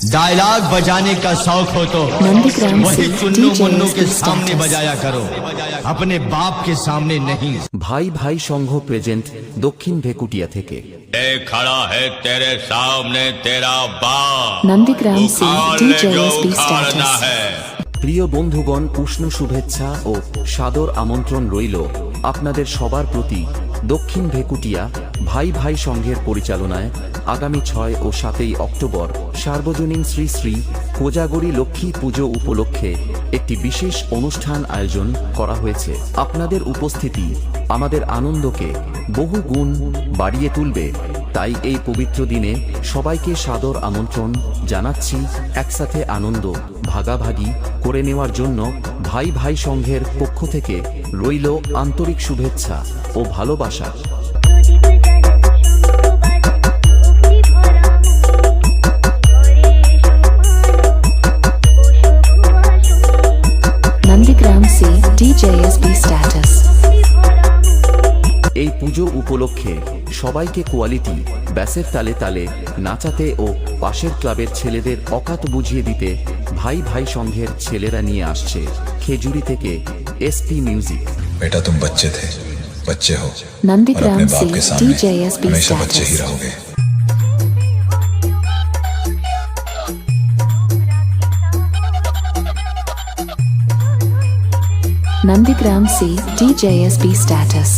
Dialogue बजाने का शौक हो तो वही चुन्नू मुन्नू के सामने बजाया करो, अपने बाप के सामने नहीं। भाई भाई संघ प्रेजेंट दक्षिण भेकुटिया থেকে खड़ा है तेरे सामने तेरा बाप, नंदीग्राम से डीजे एसपी उखाड़ना स्टेटस। है। প্রিয় বন্ধুগণ, উষ্ণ শুভেচ্ছা ও সাদর আমন্ত্রণ রইল আপনাদের সবার প্রতি দক্ষিণ ভেকুটিয়া ভাই ভাই সংঘের পরিচালনায় আগামী 6 ও 7 অক্টোবর সার্বজনীন শ্রী শ্রী কোজাগরী লক্ষ্মী পুজো উপলক্ষে একটি বিশেষ অনুষ্ঠান আয়োজন করা হয়েছে। আপনাদের উপস্থিতি আমাদের আনন্দকে বহু গুণ বাড়িয়ে তুলবে, তাই এই পবিত্র দিনে সবাইকে সাদর আমন্ত্রণ জানাচ্ছি একসাথে আনন্দ ভাগাভাগি করে নেওয়ার জন্য। ভাই ভাই সংঘের পক্ষ থেকে রইল আন্তরিক শুভেচ্ছা ও ভালোবাসা। नंदीग्राम से डीजे एसपी स्टेटस। এই পুজো উপলক্ষে সবাইকে কোয়ালিটি ব্যাসের তালে তালে নাচাতে ও পাশের ক্লাবের ছেলেদের অকাত বুঝিয়ে দিতে ভাই ভাই সংঘের ছেলেরা নিয়ে আসছে খেজুরি থেকে এসপি মিউজিক। बेटा तुम बच्चे थे, बच्चे हो, और नंदीग्राम अपने से बाप के सामने डीजे एसपी हमेशा बच्चे ही स्टेटस। रहोगे। नंदीग्राम से डीजे एसपी स्टेटस।